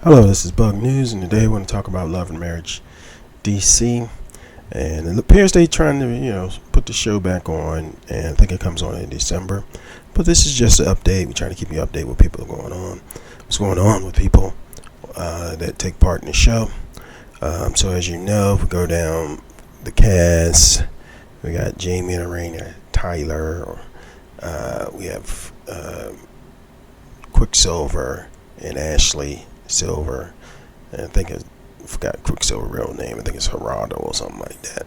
Hello, this is Bug News, and today we're going to talk about Love and Marriage DC. And it appears they're trying to, put the show back on, and I think it comes on in December. But this is just an update. We're trying to keep you updated with people going on, what's going on with people that take part in the show. So as you know, if we go down the cast, we got Jamie and Arena, Tyler, we have Quicksilver and Ashley Silver, and I think I forgot Quicksilver's real name. I think it's Gerardo or something like that.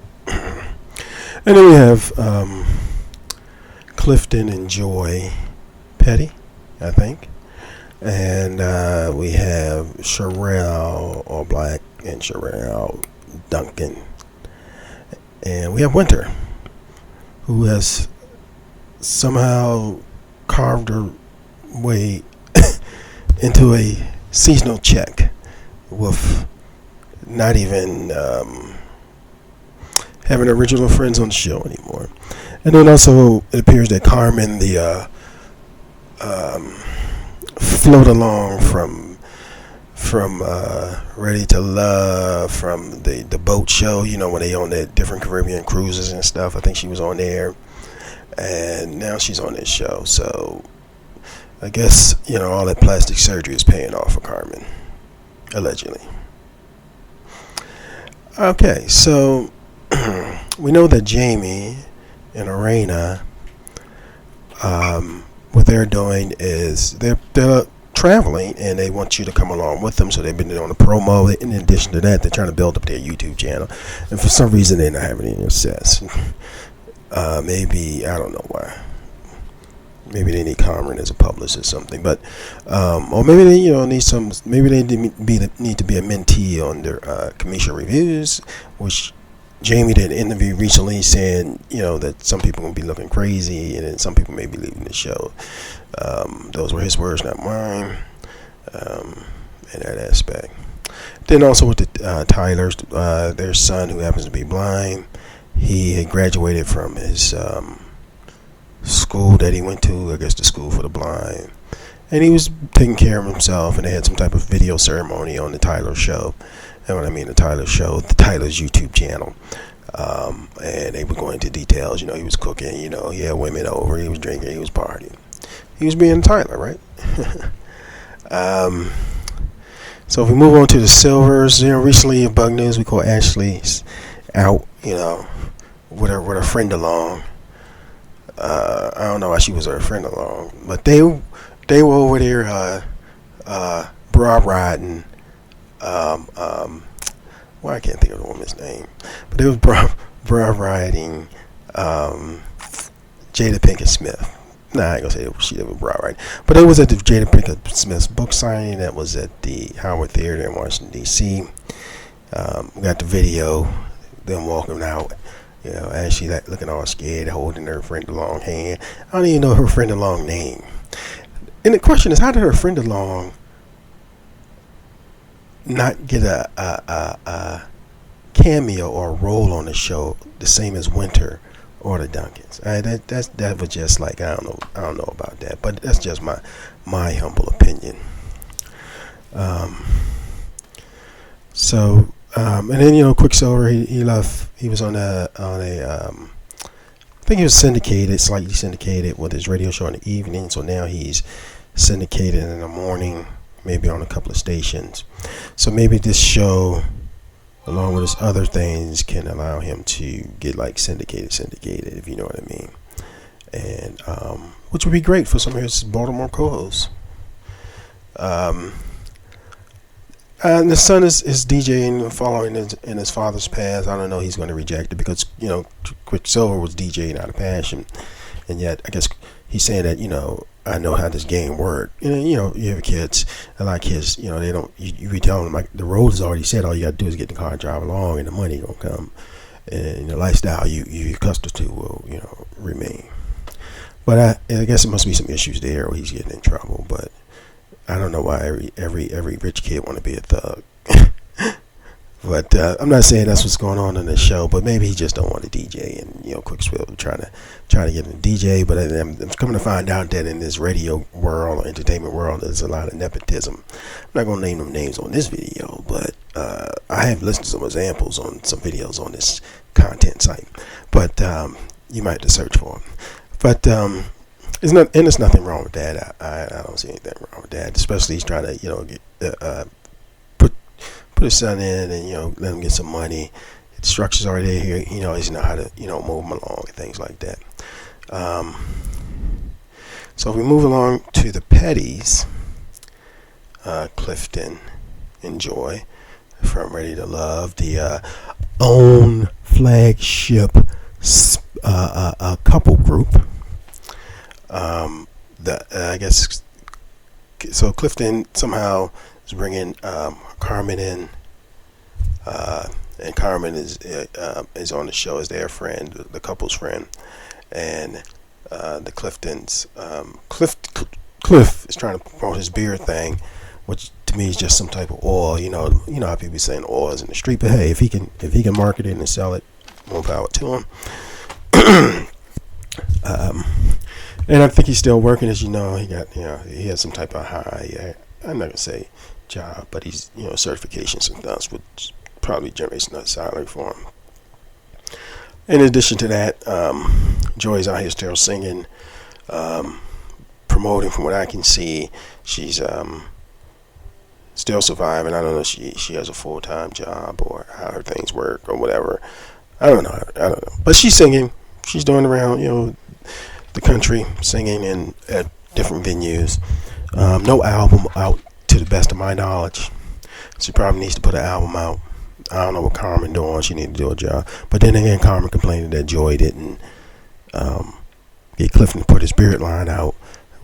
And then we have Clifton and Joy Petty, I think, and we have Sherelle All Black and Sherelle Duncan, and we have Winter, who has somehow carved her way into a seasonal check with not even having original friends on the show anymore. And then also it appears that Carmen, the float along from Ready to Love, from the boat show, when they on their different Caribbean cruises and stuff. I think she was on there, and now she's on this show. So I guess, all that plastic surgery is paying off for Carmen, allegedly. Okay, so we know that Jamie and Arena, what they're doing is they're traveling, and they want you to come along with them. So they've been doing a promo. In addition to that, they're trying to build up their YouTube channel, and for some reason they're not having any success. Maybe, I don't know why. Maybe they need Cameron as a publicist or something, but or maybe they need some. Maybe they need to be a mentee on their Kamisha reviews, which Jamie did an interview recently saying that some people will be looking crazy, and then some people may be leaving the show. Those were his words, not mine. In that aspect. Then also with the Tyler's, their son, who happens to be blind, he had graduated from his school that he went to, I guess the school for the blind, and he was taking care of himself, and they had some type of video ceremony on the Tyler show. And when I mean the Tyler show, the Tyler's YouTube channel, and they were going into details. He was cooking, he had women over, he was drinking, he was partying, he was being Tyler, right? So if we move on to the Silvers, recently in Bug News we caught Ashley out, with her friend along. I don't know why she was her friend along, but they were over there bra riding. Well, I can't think of the woman's name, but they was bra riding Jada Pinkett Smith. Nah, I ain't gonna say she was bra riding, but it was at the Jada Pinkett Smith's book signing that was at the Howard Theater in Washington D.C. We got the video, them walking out. And she looking all scared, holding her friend along hand. I don't even know her friend along name. And the question is, how did her friend along not get a cameo or a role on the show the same as Winter or the Duncans? That was just like, I don't know about that, but that's just my humble opinion. And then Quicksilver, he left. He was on a I think he was slightly syndicated with his radio show in the evening. So now he's syndicated in the morning, maybe on a couple of stations. So maybe this show, along with his other things, can allow him to get like syndicated, if you know what I mean. And which would be great for some of his Baltimore co-hosts. And the son is DJing, following in his father's path. I don't know. He's going to reject it because Quicksilver was DJing out of passion, and yet I guess he's saying that I know how this game works. You have kids, a lot of kids. They don't. You be telling them like the road is already set. All you got to do is get the car and drive along, and the money gonna come, and the lifestyle you accustomed to will remain. But I guess it must be some issues there, or he's getting in trouble. But I don't know why every rich kid want to be a thug. But I'm not saying that's what's going on in the show. But maybe he just don't want to DJ, and Quicksilver trying to get him to DJ. But I'm coming to find out that in this radio world or entertainment world, there's a lot of nepotism. I'm not gonna name them names on this video, but I have listened to some examples on some videos on this content site. But you might have to search for them. But there's nothing wrong with that. I don't see anything wrong with that. Especially he's trying to get put his son in and let him get some money. The structure's already here. He knows how to move him along and things like that. So if we move along to the Petties, Clifton and Joy from Ready to Love, the own flagship couple group. I guess so. Clifton somehow is bringing Carmen in, and Carmen is on the show as their friend, the couple's friend, and the Cliftons. Cliff is trying to promote his beer thing, which to me is just some type of oil. You know how people be saying oil is in the street, but hey, if he can market it and sell it, more power to him. And I think he's still working, as he got he has some type of high. I'm not gonna say job, but he's certifications and stuff, which probably generates enough salary for him. In addition to that, Joy's out here still singing, promoting. From what I can see, she's still surviving. I don't know if she has a full-time job or how her things work or whatever. I don't know, but she's singing. She's doing around the country, singing at different venues. No album out to the best of my knowledge. She probably needs to put an album out. I don't know what Carmen doing. She need to do a job. But then again, Carmen complaining that Joy didn't get Clifton to put his Spirit line out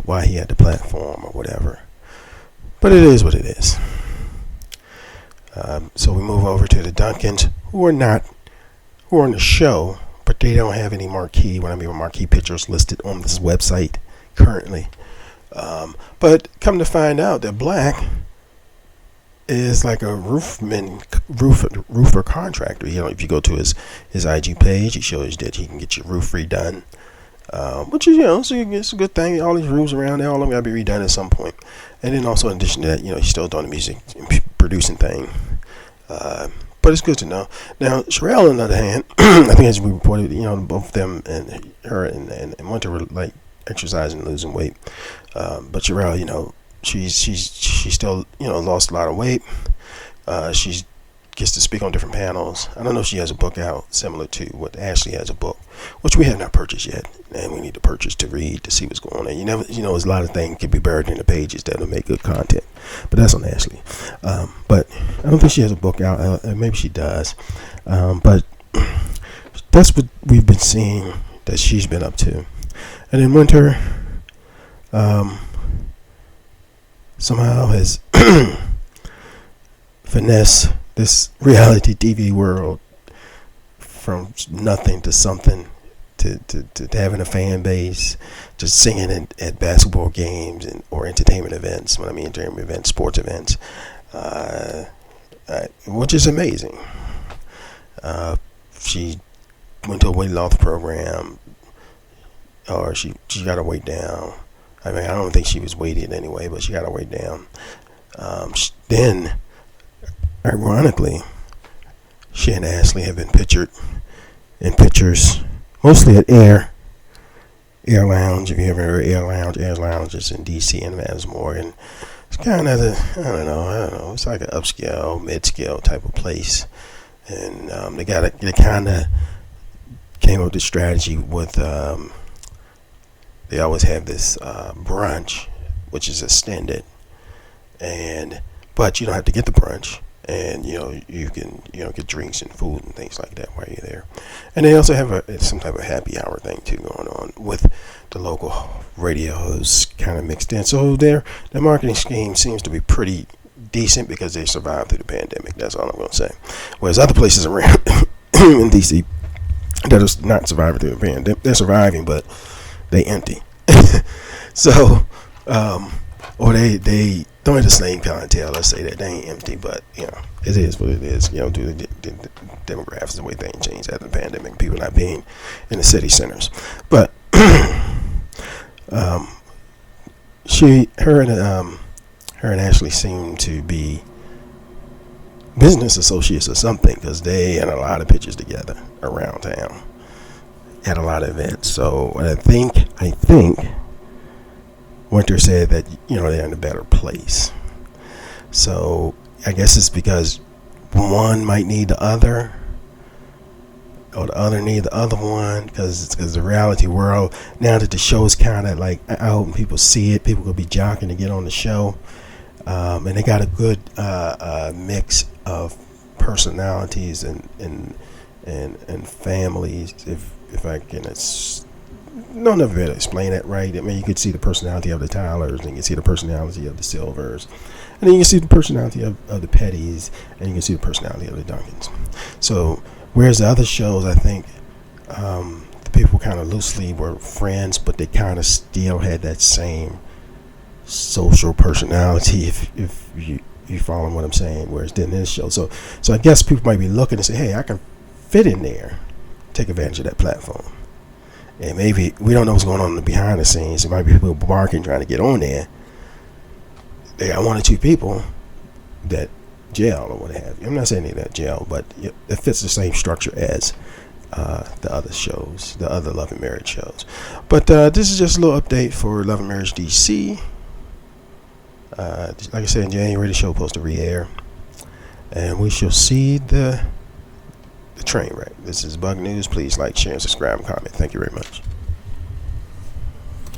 while he had the platform or whatever. But it is what it is. So we move over to the Duncans, who are on the show, but they don't have any marquee pictures listed on this website currently. But come to find out that Black is like a roofer contractor. If you go to his IG page, he shows that he can get your roof redone, which is it's a good thing. All these roofs around there, all of them gotta be redone at some point. And then also in addition to that, he's still doing the music and producing thing. But it's good to know. Now, Sherelle, on the other hand, I think as we reported, both of them and her and Winter were like exercising and losing weight. But Sherelle, she's still, lost a lot of weight. She gets to speak on different panels. I don't know if she has a book out similar to what Ashley has a book, which we have not purchased yet, and we need to purchase to read to see what's going on. There's a lot of things can be buried in the pages that'll make good content, but that's on Ashley. But I don't think she has a book out. Maybe she does, but that's what we've been seeing that she's been up to. And then Winter somehow has finessed this reality TV world from nothing to something, to having a fan base, to singing at basketball games or entertainment events. When I mean entertainment events, sports events, which is amazing. She went to a weight loss program, or she got her weight down. I mean, I don't think she was weighted anyway, but she got her weight down. Then, ironically, she and Ashley have been pictured in pictures, mostly at Air Lounge. If you ever heard Air Lounge is in DC and Masmore, and it's kind of I don't know. It's like an upscale, mid-scale type of place, and they kind of came up with this strategy with. They always have this brunch, which is extended, but you don't have to get the brunch, and you can get drinks and food and things like that while you're there. And they also have some type of happy hour thing too going on with the local radios kind of mixed in. So their marketing scheme seems to be pretty decent because they survived through the pandemic. That's all I'm going to say. Whereas other places around in DC that are not surviving through the pandemic, they're surviving, but they empty. So or they don't have the same clientele. Let's say that they ain't empty, but it is what it is. Due to the demographics, the way things change after the pandemic, people not being in the city centers. But her and Ashley seem to be business associates or something, because they had a lot of pictures together around town at a lot of events. So I think Winter said that they're in a better place. So I guess it's because one might need the other, or the other need the other one, because the reality world, now that the show's kind of like out and people see it, people will be jockeying to get on the show, and they got a good mix of personalities and families. If I can, don't know if I explain that right. I mean, you could see the personality of the Tylers, and you can see the personality of the Silvers, and then you can see the personality of the Pettys, and you can see the personality of the Duncans. So, whereas the other shows, I think the people kind of loosely were friends, but they kind of still had that same social personality, if you follow what I'm saying, whereas in this show. So I guess people might be looking and say, hey, I can fit in there, take advantage of that platform. And maybe we don't know what's going on in the behind the scenes. It might be people barking trying to get on there. They got one or two people that jail or what have you. I'm not saying they that jail, but it fits the same structure as the other shows, the other Love and Marriage shows. But this is just a little update for Love and Marriage DC. Like I said, in January, the show supposed to re-air, and we shall see the train wreck. This is Bug News. Please like, share, and subscribe, and comment. Thank you very much.